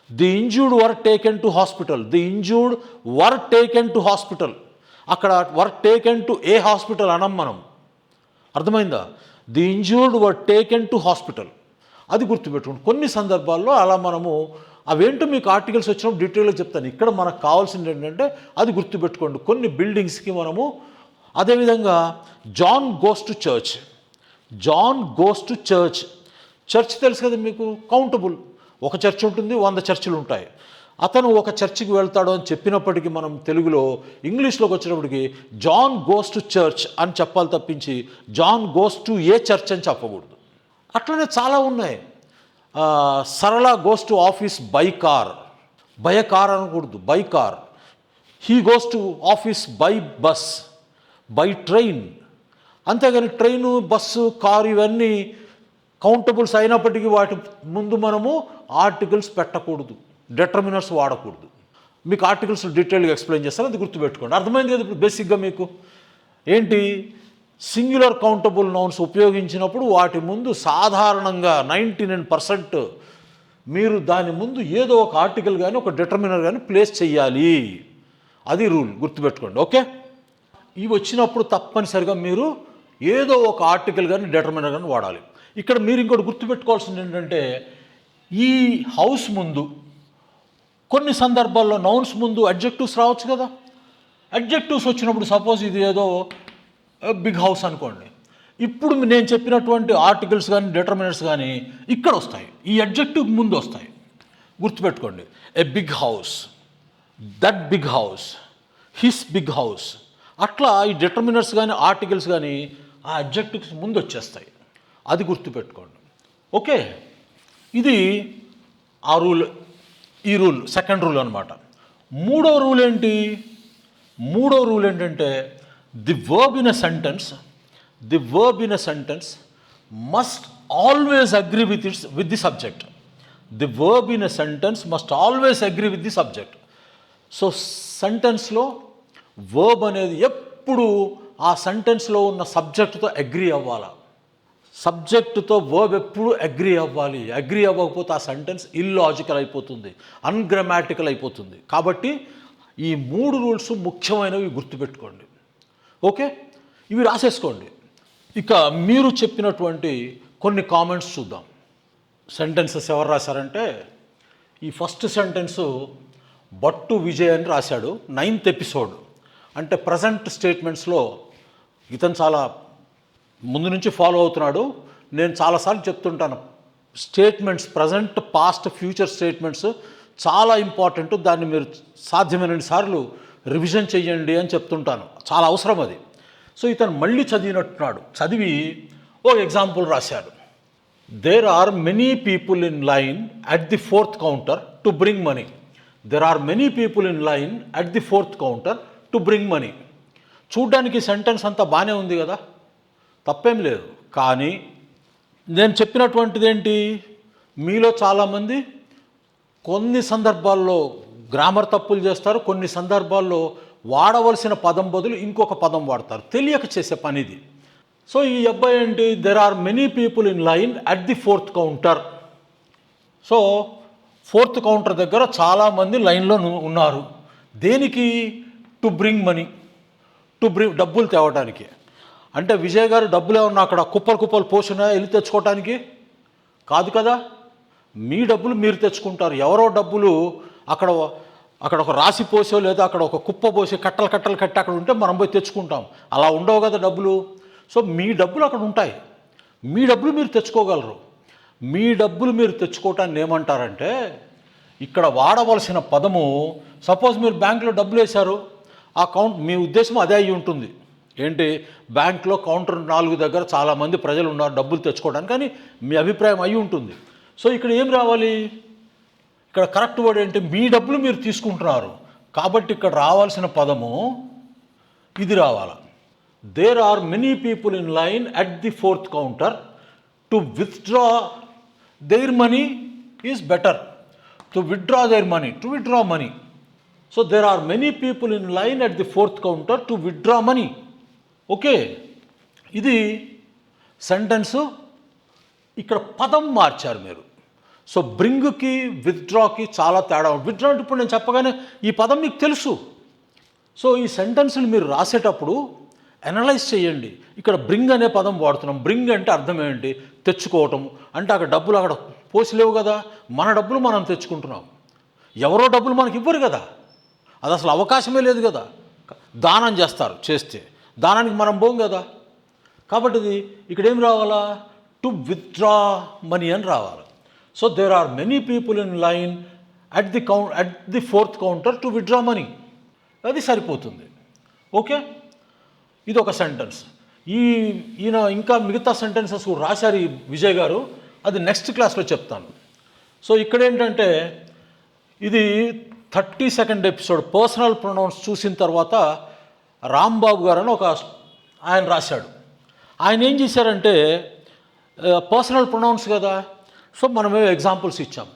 the injured were taken to hospital, the injured were taken to hospital. అక్కడ were taken to a hospital అనం మనం. అర్థమైందా, the injured were taken to hospital. అది గుర్తుపెట్టుకోండి. కొన్ని సందర్భాల్లో అలా మనము అవేంటో మీకు ఆర్టికల్స్ వచ్చినప్పుడు డీటెయిల్గా చెప్తాను. ఇక్కడ మనకు కావాల్సింది ఏంటంటే అది గుర్తుపెట్టుకోండి. కొన్ని బిల్డింగ్స్కి మనము, అదేవిధంగా John goes to church, John goes to church. Church తెలుసు కదా మీకు, కౌంటబుల్. ఒక చర్చ్ ఉంటుంది, 100 చర్చిలు ఉంటాయి. అతను ఒక చర్చికి వెళ్తాడు అని చెప్పినప్పటికీ మనం తెలుగులో, ఇంగ్లీష్లోకి వచ్చినప్పటికీ జాన్ గోస్ టు చర్చ్ అని చెప్పాలి తప్పించి John goes to a church అని చెప్పకూడదు. అట్లనే చాలా ఉన్నాయి. Sarala goes to office by car, by car అనకూడదు, by car. He goes to office by bus, by train. అంతేగాని ట్రైను, బస్సు, కారు ఇవన్నీ కౌంటబుల్స్ అయినప్పటికీ వాటి ముందు మనము ఆర్టికల్స్ పెట్టకూడదు, డిటర్మినర్స్ వాడకూడదు. మీకు ఆర్టికల్స్ డీటెయిల్గా ఎక్స్ప్లెయిన్ చేస్తాను, అది గుర్తుపెట్టుకోండి. అర్థమైంది కదా ఇప్పుడు బేసిక్గా మీకు. ఏంటి, సింగులర్ కౌంటబుల్ నౌన్స్ ఉపయోగించినప్పుడు వాటి ముందు సాధారణంగా 99% మీరు దాని ముందు ఏదో ఒక ఆర్టికల్ కానీ ఒక డిటర్మినర్ కానీ ప్లేస్ చేయాలి. అది రూల్, గుర్తుపెట్టుకోండి. ఓకే, ఇవి వచ్చినప్పుడు తప్పనిసరిగా మీరు ఏదో ఒక ఆర్టికల్ కానీ డిటర్మినర్ కానీ వాడాలి. ఇక్కడ మీరు ఇంకోటి గుర్తుపెట్టుకోవాల్సింది ఏంటంటే, ఈ హౌస్ ముందు కొన్ని సందర్భాల్లో నౌన్స్ ముందు అడ్జెక్టివ్స్ రావచ్చు కదా. అడ్జెక్టివ్స్ వచ్చినప్పుడు సపోజ్ ఇది ఏదో బిగ్ హౌస్ అనుకోండి, ఇప్పుడు నేను చెప్పినటువంటి ఆర్టికల్స్ కానీ డిటర్మినర్స్ కానీ ఇక్కడ వస్తాయి, ఈ అడ్జెక్టివ్ ముందు వస్తాయి. గుర్తుపెట్టుకోండి, a big house, that big house, his big house. అట్లా ఈ డిటర్మినర్స్ కానీ ఆర్టికల్స్ కానీ ఆ అడ్జెక్టివ్స్ ముందు వచ్చేస్తాయి. అది గుర్తుపెట్టుకోండి. ఓకే, ఇది ఆ రూల్. ఈ రూల్ సెకండ్ రూల్ అనమాట. మూడో రూల్ ఏంటి, మూడో రూల్ ఏంటంటే, the verb in a sentence, the verb in a sentence must always agree with the subject. The verb in a sentence must always agree with the subject. So సెంటెన్స్లో వర్బ్ అనేది ఎప్పుడు ఆ సెంటెన్స్లో ఉన్న సబ్జెక్టుతో అగ్రీ అవ్వాలి. సబ్జెక్టుతో వర్బ్ ఎప్పుడు అగ్రీ అవ్వాలి. అగ్రీ అవ్వకపోతే ఆ సెంటెన్స్ ఇల్లాజికల్ అయిపోతుంది, అన్గ్రామాటికల్ అయిపోతుంది. కాబట్టి ఈ 3 రూల్స్ ముఖ్యమైనవి, గుర్తుపెట్టుకోండి. ఓకే, ఇవి రాసేసుకోండి. ఇక మీరు చెప్పినటువంటి కొన్ని కామెంట్స్ చూద్దాం. సెంటెన్సెస్ ఎవరు రాశారంటే, ఈ ఫస్ట్ సెంటెన్సు బట్టు విజయ్ అని రాశాడు. 9th ఎపిసోడ్ అంటే ప్రజెంట్ స్టేట్మెంట్స్లో ఇతను చాలా ముందు నుంచి ఫాలో అవుతున్నాడు. నేను చాలాసార్లు చెప్తుంటాను, statements present, past, future statements చాలా ఇంపార్టెంట్. దాన్ని మీరు సాధ్యమైనన్ని సార్లు రివిజన్ చెయ్యండి అని చెప్తుంటాను, చాలా అవసరం అది. సో ఇతను మళ్ళీ చదివినట్టున్నాడు. చదివి ఓ ఎగ్జాంపుల్ రాశాడు. There are many people in line at the 4th counter to bring money. There are many people in line at the 4th counter to bring money. చూడ్డానికి సెంటెన్స్ అంతా బాగానే ఉంది కదా, తప్పేం లేదు. కానీ నేను చెప్పినటువంటిది ఏంటి, మీలో చాలామంది కొన్ని సందర్భాల్లో గ్రామర్ తప్పులు చేస్తారు, కొన్ని సందర్భాల్లో వాడవలసిన పదం బదులు ఇంకొక పదం వాడతారు, తెలియక చేసే పని ఇది. సో ఈ అబ్బాయి ఏంటి, there are many people in line at the 4th counter. So 4th counter దగ్గర చాలామంది లైన్లో ఉన్నారు. దేనికి? టు బ్రింగ్ మనీ, డబ్బులు తేవడానికి. అంటే విజయ్ గారు డబ్బులు ఏమన్నా అక్కడ కుప్పలు కుప్పలు పోసినా వెళ్ళి తెచ్చుకోవటానికి కాదు కదా, మీ డబ్బులు మీరు తెచ్చుకుంటారు. ఎవరో డబ్బులు అక్కడ ఒక రాసి పోసో లేదా అక్కడ ఒక కుప్ప పోసి కట్టలు కట్టలు కట్టి అక్కడ ఉంటే మనం పోయి తెచ్చుకుంటాం. అలా ఉండవు కదా డబ్బులు. సో మీ డబ్బులు అక్కడ ఉంటాయి, మీ డబ్బులు మీరు తెచ్చుకోగలరు. మీ డబ్బులు మీరు తెచ్చుకోవటాన్ని ఏమంటారంటే, ఇక్కడ వాడవలసిన పదము, సపోజ్ మీరు బ్యాంకులో డబ్బులు వేశారు, ఆ మీ ఉద్దేశం అదే అయి ఉంటుంది. ఏంటి, బ్యాంకులో కౌంటర్ 4 దగ్గర చాలామంది ప్రజలు ఉన్నారు డబ్బులు తెచ్చుకోవడానికి, కానీ మీ అభిప్రాయం అయి ఉంటుంది. సో ఇక్కడ ఏం రావాలి, ఇక్కడ కరెక్ట్ వర్డ్ ఏంటి, మీ డబ్బులు మీరు తీసుకుంటున్నారు కాబట్టి ఇక్కడ రావాల్సిన పదము ఇది రావాలి. There are many people in line at the 4th counter to withdraw their money is better. To withdraw their money, to withdraw money. So there are many people in line at the 4th counter to withdraw money. Okay, ఇది సెంటెన్సు. ఇక్కడ పదం మార్చారు మీరు. సో బ్రింగ్కి విత్డ్రాకి చాలా తేడా. విత్డ్రా అంటే ఇప్పుడు నేను చెప్పగానే ఈ పదం మీకు తెలుసు. సో ఈ సెంటెన్స్లు మీరు రాసేటప్పుడు అనలైజ్ చేయండి. ఇక్కడ బ్రింగ్ అనే పదం వాడుతున్నాం. బ్రింగ్ అంటే అర్థం ఏంటి, తెచ్చుకోవటం. అంటే అక్కడ డబ్బులు అక్కడ పోసిలేవు కదా, మన డబ్బులు మనం తెచ్చుకుంటున్నాం. ఎవరో డబ్బులు మనకి ఇవ్వరు కదా, అది అసలు అవకాశమే లేదు కదా. దానం చేస్తారు, చేస్తే దానానికి మనం పోం కదా. కాబట్టి ఇది ఇక్కడ ఏం రావాలా, టు విత్డ్రా మనీ అని రావాలి. So there are many people in line at the 4th counter to withdraw money. అది సరిపోతుంది. ఓకే, ఇది ఒక సెంటెన్స్. ఈయన ఇంకా మిగతా సెంటెన్సెస్ రాశారు ఈ విజయ్ గారు, అది నెక్స్ట్ క్లాస్లో చెప్తాను. సో ఇక్కడ ఏంటంటే, ఇది 32nd ఎపిసోడ్ పర్సనల్ ప్రొనౌన్స్ చూసిన తర్వాత రాంబాబు గారు అని ఆయన రాశాడు. ఆయన ఏం చేశారంటే, పర్సనల్ ప్రొనౌన్స్ కదా, సో మనమే ఎగ్జాంపుల్స్ ఇచ్చాం.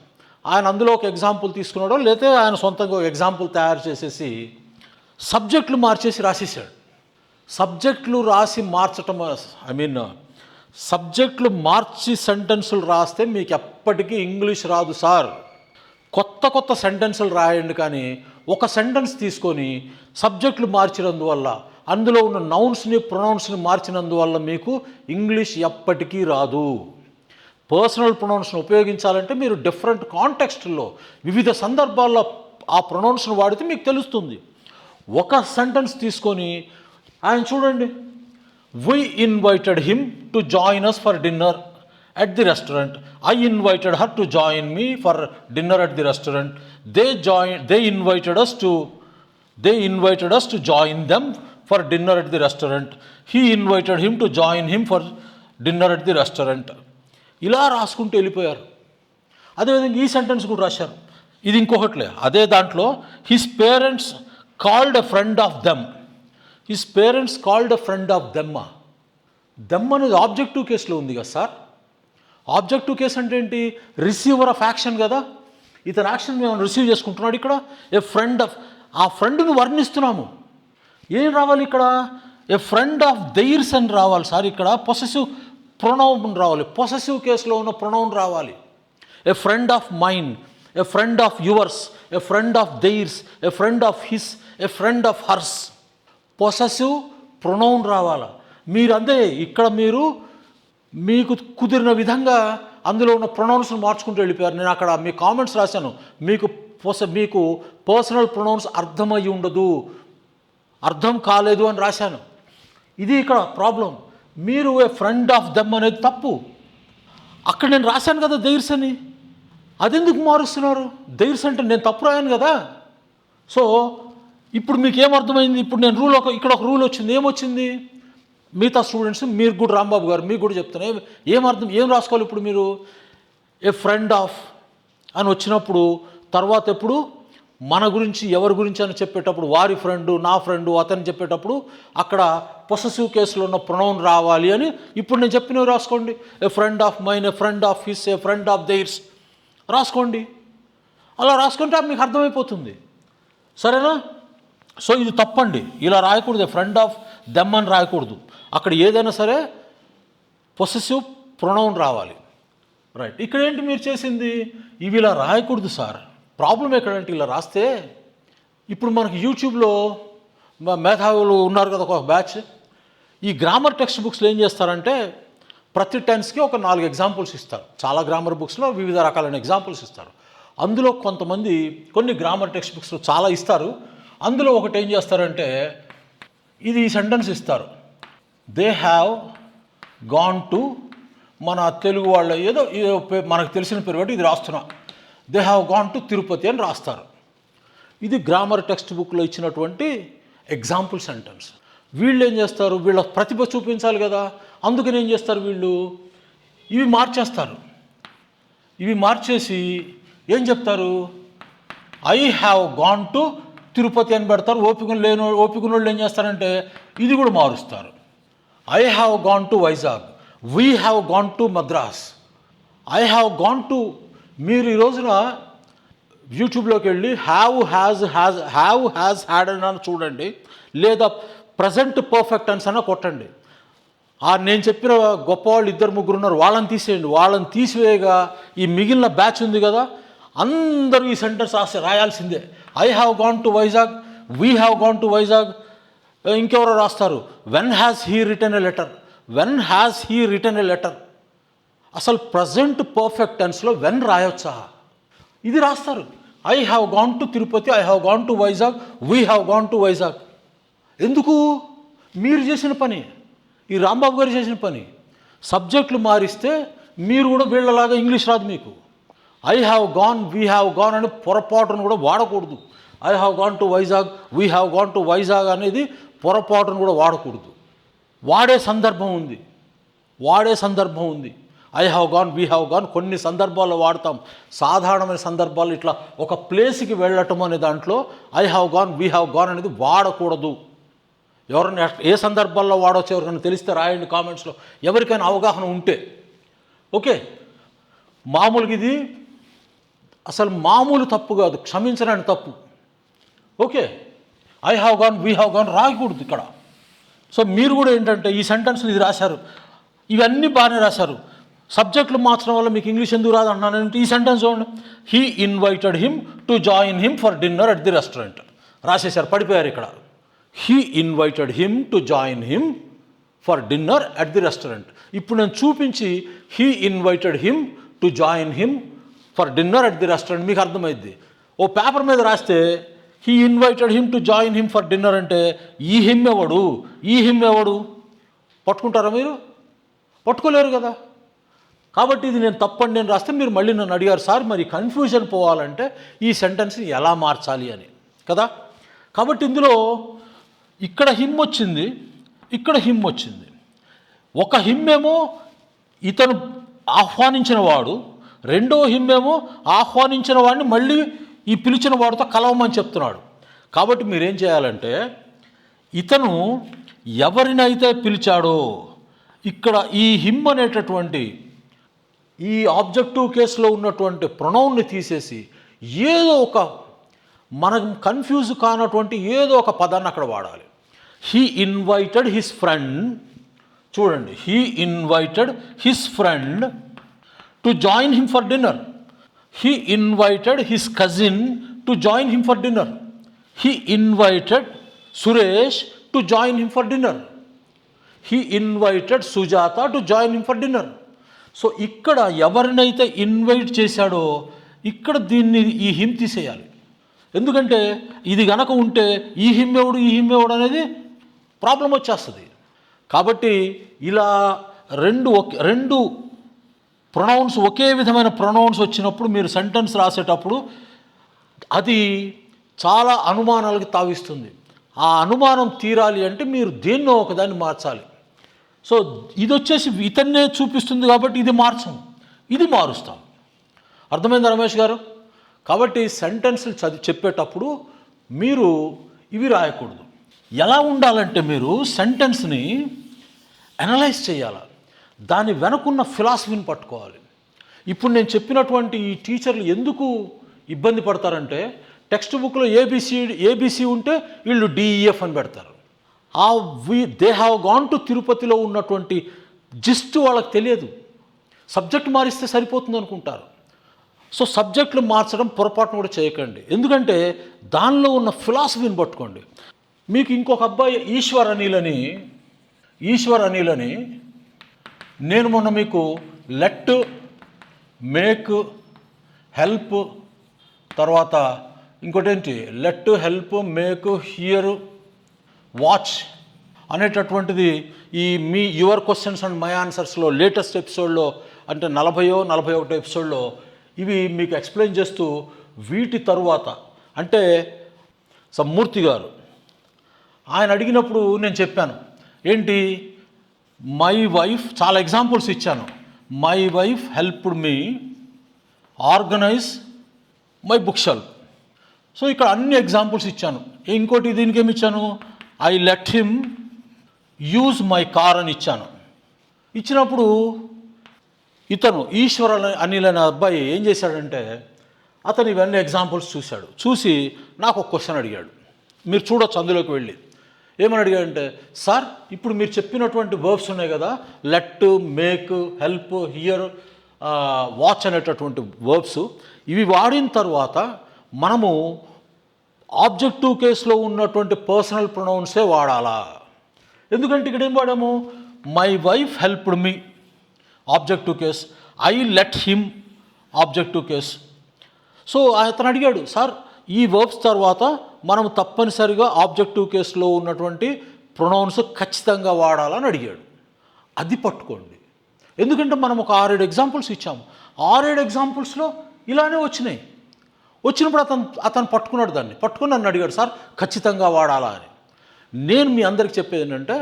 ఆయన అందులో ఒక ఎగ్జాంపుల్ తీసుకున్నాడో లేకపోతే ఆయన సొంతంగా ఒక ఎగ్జాంపుల్ తయారు చేసేసి సబ్జెక్టులు మార్చేసి రాసేసాడు. సబ్జెక్టులు రాసి మార్చటం, సబ్జెక్టులు మార్చి సెంటెన్సులు రాస్తే మీకు ఎప్పటికీ ఇంగ్లీష్ రాదు సార్. కొత్త సెంటెన్సులు రాయండి, కానీ ఒక సెంటెన్స్ తీసుకొని సబ్జెక్టులు మార్చినందువల్ల, అందులో ఉన్న నౌన్స్ని ప్రొనౌన్స్ని మార్చినందువల్ల మీకు ఇంగ్లీష్ ఎప్పటికీ రాదు. పర్సనల్ ప్రొనౌన్స్ని ఉపయోగించాలంటే మీరు డిఫరెంట్ కాంటెక్స్ట్లో వివిధ సందర్భాల్లో ఆ ప్రొనౌన్స్ని వాడితే మీకు తెలుస్తుంది. ఒక సెంటెన్స్ తీసుకొని ఆయన చూడండి, we invited him to join us for dinner at the restaurant. I invited her to join me for dinner at the restaurant. They invited us to join them for dinner at the restaurant. He invited him to join him for dinner at the restaurant. ఇలా రాసుకుంటూ వెళ్ళిపోయారు. అదేవిధంగా ఈ సెంటెన్స్ కూడా రాశారు. ఇది ఇంకొకట్లే, అదే దాంట్లో his parents called a friend of them. His parents called a friend of them. Them అనేది ఆబ్జెక్టివ్ కేసులో ఉంది కదా సార్. ఆబ్జెక్టివ్ కేసు అంటే ఏంటి, రిసీవర్ ఆఫ్ యాక్షన్ కదా. ఇతను యాక్షన్ మేము రిసీవ్ చేసుకుంటున్నాడు. ఇక్కడ ఏ ఫ్రెండ్ ఆఫ్, ఆ ఫ్రెండ్ని వర్ణిస్తున్నాము. ఏం రావాలి ఇక్కడ, ఏ ఫ్రెండ్ ఆఫ్ దెయిర్స్ అని రావాలి సార్. ఇక్కడ పొసెసివ్ ప్రొనౌన్ రావాలి, పొసెసివ్ కేసులో ఉన్న ప్రొనౌన్ రావాలి. A friend of mine, a friend of yours, a friend of theirs, a friend of his, a friend of hers. Possessive pronoun రావాలి. మీరు అంతే ఇక్కడ మీకు కుదిరిన విధంగా అందులో ఉన్న ప్రొనౌన్స్ని మార్చుకుంటూ వెళ్ళిపోయారు. నేను అక్కడ మీ కామెంట్స్ రాశాను, మీకు పర్సనల్ ప్రొనౌన్స్ అర్థమయ్యి ఉండదు, అర్థం కాలేదు అని రాశాను. ఇది ఇక్కడ ప్రాబ్లం. మీరు ఏ ఫ్రెండ్ ఆఫ్ దెమ్ అనేది తప్పు. అక్కడ నేను రాశాను కదా దెయిర్స్ అని, అదెందుకు మారుస్తున్నారు? దెయిర్స్ అంటే నేను తప్పు రాయాను కదా. సో ఇప్పుడు మీకు ఏమర్థమైంది? ఇప్పుడు నేను ఇక్కడ ఒక రూల్ వచ్చింది. ఏమొచ్చింది? మిగతా స్టూడెంట్స్, మీరు కూడా రాంబాబు గారు మీకు కూడా చెప్తాను, ఏం రాసుకోవాలి ఇప్పుడు మీరు? ఏ ఫ్రెండ్ ఆఫ్ అని వచ్చినప్పుడు తర్వాత ఎప్పుడు మన గురించి ఎవరి గురించి అని చెప్పేటప్పుడు వారి ఫ్రెండు, నా ఫ్రెండు, అతను చెప్పేటప్పుడు అక్కడ పొసెసివ్ కేసులో ఉన్న ప్రొనౌన్ రావాలి అని ఇప్పుడు నేను చెప్పినవి రాసుకోండి. A friend of mine, a friend of his, a friend of theirs రాసుకోండి. అలా రాసుకుంటే మీకు అర్థమైపోతుంది. సరేనా? సో ఇది తప్పండి, ఇలా రాయకూడదు. ఫ్రెండ్ ఆఫ్ దెమ్ అని రాయకూడదు. అక్కడ ఏదైనా సరే పొసెసివ్ ప్రొనౌన్ రావాలి. రైట్. ఇక్కడ ఏంటి మీరు చేసింది? ఇవి ఇలా రాయకూడదు సార్. ప్రాబ్లం ఎక్కడంటే ఇలా రాస్తే ఇప్పుడు మనకి యూట్యూబ్లో మేధావులు ఉన్నారు కదా ఒక బ్యాచ్, ఈ గ్రామర్ టెక్స్ట్ బుక్స్లో ఏం చేస్తారంటే ప్రతి టెన్స్కి ఒక 4 ఎగ్జాంపుల్స్ ఇస్తారు. చాలా గ్రామర్ బుక్స్లో వివిధ రకాలైన ఎగ్జాంపుల్స్ ఇస్తారు. అందులో కొంతమంది కొన్ని గ్రామర్ టెక్స్ట్ బుక్స్లో చాలా ఇస్తారు. అందులో ఒకటి ఏం చేస్తారంటే ఇది ఈ సెంటెన్స్ ఇస్తారు, దే హ్యావ్ గాన్ టు, మన తెలుగు వాళ్ళ ఏదో మనకు తెలిసిన పేరు బట్టి ఇది రాస్తున్నా, they have gone to Tirupati అని రాస్తారు. ఇది గ్రామర్ టెక్స్ట్ బుక్లో ఇచ్చినటువంటి ఎగ్జాంపుల్ సెంటెన్స్. వీళ్ళు ఏం చేస్తారు? వీళ్ళ ప్రతిభ చూపించాలి కదా, అందుకని ఏం చేస్తారు వీళ్ళు? ఇవి మార్చేస్తారు. ఇవి మార్చేసి ఏం చెప్తారు? I have gone to Tirupati అని పెడతారు. ఓపిక వాళ్ళు ఏం చేస్తారంటే ఇది కూడా మారుస్తారు. I have gone to Vizag, we have gone to Madras, I have gone to. మీరు ఈ రోజున యూట్యూబ్లోకి వెళ్ళి హ్యావ్ హ్యాజ్ హ్యాడ్ అని చూడండి, లేదా ప్రజెంట్ పర్ఫెక్ట్ టెన్స్ అన్న కొట్టండి. నేను చెప్పిన గొప్పవాళ్ళు 2-3 ఉన్నారు, వాళ్ళని తీసేయండి. వాళ్ళని తీసివేయగా ఈ మిగిలిన బ్యాచ్ ఉంది కదా, అందరూ ఈ సెంటెన్స్ రాయాల్సిందే. I have gone to Vizag, we have gone to Vizag. ఇంకెవరో రాస్తారు when has he written a letter, when has he written a letter. అసలు ప్రజెంట్ పర్ఫెక్ట్ టెన్స్లో వెన్ రాయొచ్చా? ఇది రాస్తారు. I have gone to Tirupati, I have gone to Vizag, we have gone to Vizag. ఎందుకు? మీరు చేసిన పని, ఈ రాంబాబు గారు చేసిన పని. సబ్జెక్టులు మారిస్తే మీరు కూడా వీళ్ళలాగా ఇంగ్లీష్ రాదు మీకు. I have gone, we have gone అని పొరపాటును కూడా వాడకూడదు. I have gone to Vizag, we have gone to Vizag అనేది పొరపాటును కూడా వాడకూడదు. వాడే సందర్భం ఉంది. I have gone, we have gone కొన్ని సందర్భాల్లో వాడతాం. సాధారణమైన సందర్భాల్లో ఇట్లా ఒక ప్లేస్కి వెళ్ళటం అనే దాంట్లో I have gone, we have gone అనేది వాడకూడదు. ఎవరైనా ఏ సందర్భాల్లో వాడవచ్చు ఎవరికైనా తెలిస్తే రాయండి కామెంట్స్లో, ఎవరికైనా అవగాహన ఉంటే. ఓకే, మామూలుగా ఇది అసలు మామూలు తప్పు కాదు, క్షమించడానికి తప్పు. Okay, I have gone, we have gone రాయకూడదు ఇక్కడ. సో మీరు కూడా ఏంటంటే ఈ సెంటెన్స్లు ఇది రాశారు, ఇవన్నీ బాగానే రాశారు. సబ్జెక్టులు మార్చడం వల్ల మీకు ఇంగ్లీష్ ఎందుకు రాదు అంటున్నానంటే ఈ సెంటెన్స్ చూడండి. He invited him to join him for dinner at the restaurant రాసేశారు, పడిపోయారు ఇక్కడ. He invited him to join him for dinner at the restaurant. ఇప్పుడు నేను చూపించి he invited him to join him for dinner at the restaurant మీకు అర్థమైద్ది. ఓ పేపర్ మీద రాస్తే he invited him to join him for dinner అంటే ఈ హిమ్ ఎవడు పట్టుకుంటారా మీరు? పట్టుకోలేరు కదా. కాబట్టి ఇది నేను తప్పండి నేను రాస్తే మీరు మళ్ళీ నన్ను అడిగారు, సార్ మరి కన్ఫ్యూజన్ పోవాలంటే ఈ సెంటెన్స్ని ఎలా మార్చాలి అని కదా. కాబట్టి ఇందులో ఇక్కడ హిమ్ వచ్చింది, ఇక్కడ హిమ్ వచ్చింది. ఒక హిమ్ ఏమో ఇతను ఆహ్వానించిన వాడు, రెండో హిమ్ ఏమో ఆహ్వానించిన వాడిని మళ్ళీ ఈ పిలిచిన వాడితో కలవమని చెప్తున్నాడు. కాబట్టి మీరేం చేయాలంటే ఇతను ఎవరినైతే పిలిచాడో ఇక్కడ ఈ హిమ్ అనేటటువంటి ఈ ఆబ్జెక్టివ్ కేసులో ఉన్నటువంటి ప్రొనౌన్ని తీసేసి ఏదో ఒక మనకు కన్ఫ్యూజ్ కానటువంటి ఏదో ఒక పదాన్ని అక్కడ వాడాలి. హీ ఇన్వైటెడ్ హిస్ ఫ్రెండ్, చూడండి, he invited his friend to join him for dinner. He invited his cousin to join him for dinner. He invited Suresh to join him for dinner. He invited Sujatha to join him for dinner. So ఇక్కడ ఎవరినైతే ఇన్వైట్ చేశాడో ఇక్కడ ఈ హిమ్ తీసేయాలి. ఎందుకంటే ఇది గనక ఉంటే ఈ హిమ్ ఎవడు అనేది ప్రాబ్లం వచ్చేస్తుంది. కాబట్టి ఇలా రెండు ప్రొనౌన్స్ ఒకే విధమైన ప్రొనౌన్స్ వచ్చినప్పుడు మీరు సెంటెన్స్ రాసేటప్పుడు అది చాలా అనుమానాలకు తావిస్తుంది. ఆ అనుమానం తీరాలి అంటే మీరు దేన్నో ఒకదాన్ని మార్చాలి. సో ఇది వచ్చేసి ఇతన్నే చూపిస్తుంది కాబట్టి ఇది మారుస్తాం. అర్థమైందా రమేష్ గారు? కాబట్టి సెంటెన్స్లు చెప్పేటప్పుడు మీరు ఇవి రాయకూడదు. ఎలా ఉండాలంటే మీరు సెంటెన్స్ని అనలైజ్ చేయాలి, దాని వెనకున్న ఫిలాసఫీని పట్టుకోవాలి. ఇప్పుడు నేను చెప్పినటువంటి ఈ టీచర్లు ఎందుకు ఇబ్బంది పడతారంటే టెక్స్ట్ బుక్లో ఏబిసి ఉంటే వీళ్ళు డిఈఎఫ్ అని పెడతారు. దే హ్యావ్ గాన్ టు తిరుపతిలో ఉన్నటువంటి జిస్ట్ వాళ్ళకి తెలియదు. సబ్జెక్ట్ మారిస్తే సరిపోతుంది అనుకుంటారు. సో సబ్జెక్టులు మార్చడం పొరపాటును కూడా చేయకండి. ఎందుకంటే దానిలో ఉన్న ఫిలాసఫీని పట్టుకోండి. మీకు ఇంకొక అబ్బాయి ఈశ్వర్ అనిల్ అని నేను మొన్న మీకు లెట్, మేక్, హెల్ప్, తర్వాత ఇంకోటేంటి let, help, make, hear, watch అనేటటువంటిది ఈ యువర్ క్వశ్చన్స్ అండ్ మై ఆన్సర్స్లో లేటెస్ట్ ఎపిసోడ్లో అంటే 41 ఎపిసోడ్లో ఇవి మీకు ఎక్స్ప్లెయిన్ చేస్తూ వీటి తరువాత అంటే మూర్తి గారు ఆయన అడిగినప్పుడు నేను చెప్పాను ఏంటి మై వైఫ్, చాలా ఎగ్జాంపుల్స్ ఇచ్చాను. My wife helped me organise my book shelf. So ఇక్కడ అన్ని ఎగ్జాంపుల్స్ ఇచ్చాను. ఇంకోటి దీనికి ఏమి ఇచ్చాను, I let him use my car అని ఇచ్చాను. ఇచ్చినప్పుడు ఇతను ఈశ్వర్ అనిల్ అనే అబ్బాయి ఏం చేశాడంటే అతను ఇవన్నీ ఎగ్జాంపుల్స్ చూసి నాకు ఒక క్వశ్చన్ అడిగాడు. మీరు చూడొచ్చు అందులోకి వెళ్ళి. ఏమని అడిగాడంటే సార్ ఇప్పుడు మీరు చెప్పినటువంటి వర్బ్స్ ఉన్నాయి కదా let, make, help, here, watch అనేటటువంటి వర్బ్స్ ఇవి వాడిన తర్వాత మనము ఆబ్జెక్టివ్ కేసులో ఉన్నటువంటి పర్సనల్ ప్రొనౌన్సే వాడాలా? ఎందుకంటే ఇక్కడ ఏం వాడాము, my wife helped me objective case, I let him objective case. So అతను అడిగాడు సార్ ఈ వర్బ్స్ తర్వాత మనం తప్పనిసరిగా ఆబ్జెక్టివ్ కేసులో ఉన్నటువంటి ప్రొనౌన్స్ ఖచ్చితంగా వాడాలని అడిగాడు. అది పట్టుకోండి. ఎందుకంటే మనం ఒక 6-7 ఎగ్జాంపుల్స్ ఇచ్చాము. 6-7 ఎగ్జాంపుల్స్లో ఇలానే వచ్చినప్పుడు అతను పట్టుకున్నాడు. దాన్ని పట్టుకుని నన్ను అడిగాడు సార్ ఖచ్చితంగా వాడాలా అని. నేను మీ అందరికి చెప్పేది ఏంటంటే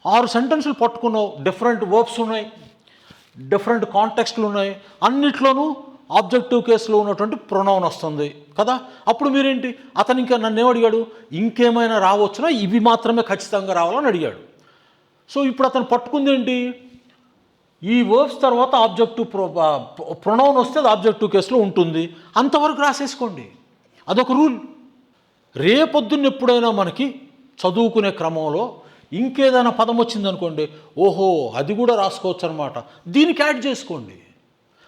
6 సెంటెన్సులు పట్టుకున్నావు, డిఫరెంట్ వర్బ్స్ ఉన్నాయి, డిఫరెంట్ కాంటెక్స్ట్లు ఉన్నాయి, అన్నిట్లోనూ ఆబ్జెక్టివ్ కేసులో ఉన్నటువంటి ప్రొనౌన్ వస్తుంది కదా. అప్పుడు మీరేంటి, అతను ఇంకా నన్ను ఏమడిగాడు, ఇంకేమైనా రావచ్చునా, ఇవి మాత్రమే ఖచ్చితంగా రావాలని అడిగాడు. సో ఇప్పుడు అతను పట్టుకుంది ఏంటి, ఈ వర్బ్స్ తర్వాత ఆబ్జెక్టివ్ ప్రొనౌన్ వస్తే అది ఆబ్జెక్టివ్ కేసులో ఉంటుంది, అంతవరకు రాసేసుకోండి. అదొక రూల్. రేపొద్దున్న ఎప్పుడైనా మనకి చదువుకునే క్రమంలో ఇంకేదైనా పదం వచ్చిందనుకోండి, ఓహో అది కూడా రాసుకోవచ్చు అనమాట, దీనికి యాడ్ చేసుకోండి.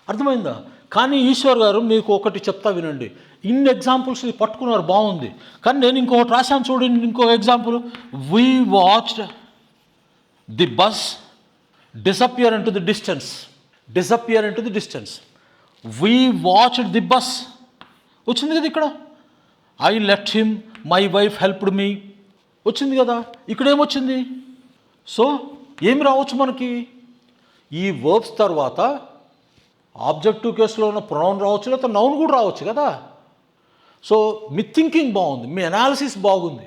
అర్థమైందా? కానీ ఈశ్వర్ గారు మీకు ఒకటి చెప్తా వినండి. ఇన్ని ఎగ్జాంపుల్స్ పట్టుకున్నారు బాగుంది, కానీ నేను ఇంకొకటి రాశాను చూడండి. ఇంకో example, we watched the bus disappear into the distance. We watched the bus. వచ్చింది కదా ఇక్కడ. I left him, my wife helped me. వచ్చింది కదా. ఇక్కడ ఏమొచ్చింది? సో ఏమి రావచ్చు మనకి, ఈ వర్బ్స్ తర్వాత ఆబ్జెక్టివ్ కేసులో ఉన్న ప్రొనౌన్ రావచ్చు, లేకపోతే నౌన్ కూడా రావచ్చు కదా. సో మీ థింకింగ్ బాగుంది, మీ అనాలిసిస్ బాగుంది.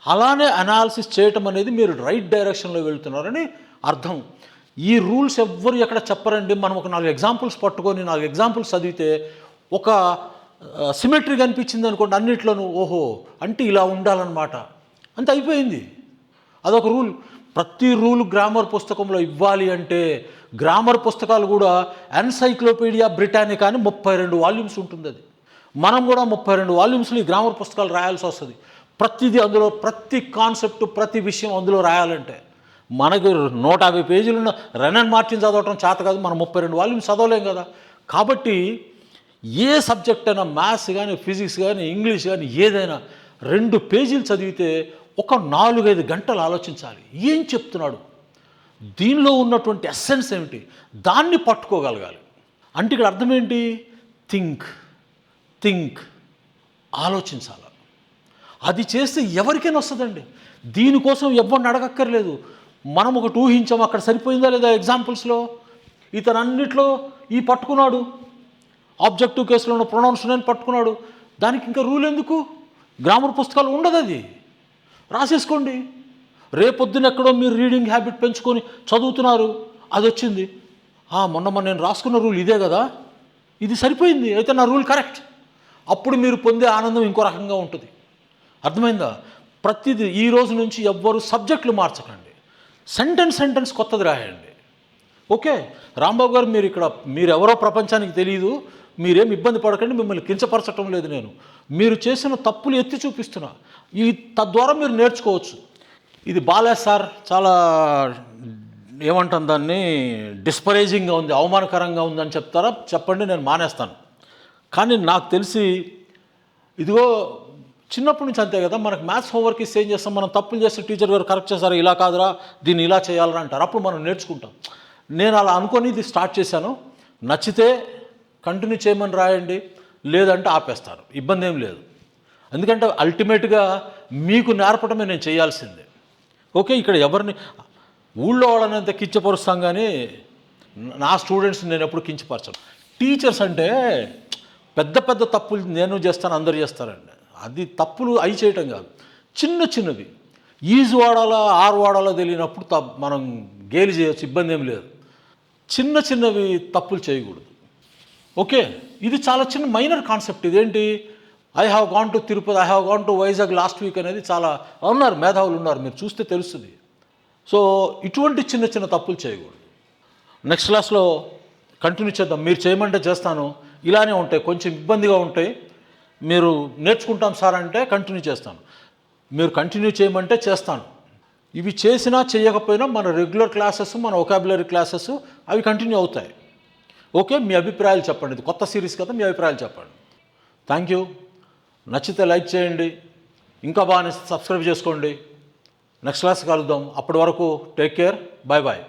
అలానే అనాలిసిస్ చేయటం అనేది మీరు రైట్ డైరెక్షన్లో వెళ్తున్నారని అర్థం. ఈ రూల్స్ ఎవ్వరు ఎక్కడ చెప్పరండి. మనం ఒక 4 ఎగ్జాంపుల్స్ పట్టుకొని 4 ఎగ్జాంపుల్స్ చదివితే ఒక సిమెట్రీ కనిపించింది అనుకోండి అన్నిట్లోనూ, ఓహో అంటే ఇలా ఉండాలన్నమాట, అంత అయిపోయింది. అదొక రూల్. ప్రతి రూల్ గ్రామర్ పుస్తకంలో ఇవ్వాలి అంటే గ్రామర్ పుస్తకాలు కూడా ఎన్సైక్లోపీడియా బ్రిటానికా అని 32 వాల్యూమ్స్ ఉంటుంది. అది మనం కూడా 32 వాల్యూమ్స్లో ఈ గ్రామర్ పుస్తకాలు రాయాల్సి వస్తుంది. ప్రతిదీ అందులో, ప్రతి కాన్సెప్ట్, ప్రతి విషయం అందులో రాయాలంటే మనకు 150 పేజీలున్న రెనన్ మార్టిన్ చదవటం చేత కాదు, మనం 32 వాల్యూమ్స్ చదవలేం కదా. కాబట్టి ఏ సబ్జెక్ట్ అయినా, మ్యాథ్స్ కానీ, ఫిజిక్స్ కానీ, ఇంగ్లీష్ కానీ, ఏదైనా 2 పేజీలు చదివితే ఒక 4-5 గంటలు ఆలోచించాలి. ఏం చెప్తున్నాడు, దీనిలో ఉన్నటువంటి ఎస్సెన్స్ ఏమిటి, దాన్ని పట్టుకోగలగాలి. అంటే ఇక్కడ అర్థం ఏంటి? థింక్ ఆలోచించాలి. అది చేస్తే ఎవరికైనా వస్తుందండి. దీనికోసం ఎవరిని అడగక్కర్లేదు. మనం ఒకటి ఊహించాం, అక్కడ సరిపోయిందా లేదా ఎగ్జాంపుల్స్లో. ఇతను అన్నిట్లో ఈ పట్టుకున్నాడు, ఆబ్జెక్టివ్ కేసులో ఉన్న ప్రొనౌన్స్ నేను పట్టుకున్నాడు. దానికి ఇంకా రూల్ ఎందుకు? గ్రామర్ పుస్తకాలు ఉండదు, అది రాసేసుకోండి. రేపొద్దున ఎక్కడో మీరు రీడింగ్ హ్యాబిట్ పెంచుకొని చదువుతున్నారు, అది వచ్చింది, మొన్న నేను రాసుకున్న రూల్ ఇదే కదా, ఇది సరిపోయింది, అయితే నా రూల్ కరెక్ట్. అప్పుడు మీరు పొందే ఆనందం ఇంకో రకంగా ఉంటుంది. అర్థమైందా? ప్రతిదీ ఈ రోజు నుంచి ఎవ్వరు సబ్జెక్టులు మార్చకండి, సెంటెన్స్ కొత్తది రాయండి. ఓకే, రాంబాబు గారు మీరు ఎవరో ప్రపంచానికి తెలియదు, మీరేం ఇబ్బంది పడకండి, మిమ్మల్ని కించపరచటం లేదు నేను. మీరు చేసిన తప్పులు ఎత్తి చూపిస్తున్నా, తద్వారా మీరు నేర్చుకోవచ్చు. ఇది బాలేదు సార్, చాలా ఏమంటాం దాన్ని, డిస్పరేజింగ్గా ఉంది, అవమానకరంగా ఉందని చెప్తారా? చెప్పండి, నేను మానేస్తాను. కానీ నాకు తెలిసి ఇదిగో చిన్నప్పటి నుంచి అంతే కదా, మనకు మ్యాథ్స్ హోంవర్క్ ఇస్తే ఏం చేస్తాం, మనం తప్పులు చేస్తే టీచర్ గారు కరెక్ట్ చేస్తారు, ఇలా కాదురా దీన్ని ఇలా చేయాలరా అంటారు, అప్పుడు మనం నేర్చుకుంటాం. నేను అలా అనుకొని ఇది స్టార్ట్ చేశాను. నచ్చితే కంటిన్యూ చేయమని రాయండి, లేదంటే ఆపేస్తారు, ఇబ్బంది ఏం లేదు. ఎందుకంటే అల్టిమేట్గా మీకు నేర్పడమే నేను చేయాల్సిందే. ఓకే, ఇక్కడ ఎవరిని ఊళ్ళో వాళ్ళని అంత కించపరుస్తాం, కానీ నా స్టూడెంట్స్ నేను ఎప్పుడు కించపరచను. టీచర్స్ అంటే పెద్ద తప్పులు నేను చేస్తాను, అందరు చేస్తారండి. అది తప్పులు అయి చేయటం కాదు, చిన్నవి ఈజ్ వాడాలా ఆర్ వాడాలా తెలియనప్పుడు మనం గేలి చేయొచ్చు, ఇబ్బంది ఏం లేదు. చిన్నవి తప్పులు చేయకూడదు. ఓకే, ఇది చాలా చిన్న మైనర్ కాన్సెప్ట్. ఇదేంటి, I have gone to Tirupati, I have gone to Vizag last week అనేది చాలా ఉన్నారు, మేధావులు ఉన్నారు, మీరు చూస్తే తెలుస్తుంది. సో ఇటువంటి చిన్న తప్పులు చేయకూడదు. నెక్స్ట్ క్లాస్లో కంటిన్యూ చేద్దాం. మీరు చేయమంటే చేస్తాను, ఇలానే ఉంటాయి, కొంచెం ఇబ్బందిగా ఉంటాయి. మీరు నేర్చుకుంటాం సార్ అంటే కంటిన్యూ చేస్తాను, మీరు కంటిన్యూ చేయమంటే చేస్తాను. ఇవి చేసినా చేయకపోయినా మన రెగ్యులర్ క్లాసెస్, మన వొకాబులరీ క్లాసెస్ అవి కంటిన్యూ అవుతాయి. ఓకే, మీ అభిప్రాయాలు చెప్పండి. ఇది కొత్త సిరీస్ కదా, మీ అభిప్రాయాలు చెప్పండి. Thank you. నచ్చితే లైక్ చేయండి, ఇంకా బాగా సబ్స్క్రైబ్ చేసుకోండి. నెక్స్ట్ క్లాస్ కలుద్దాం. అప్పటి వరకు టేక్ కేర్, బాయ్.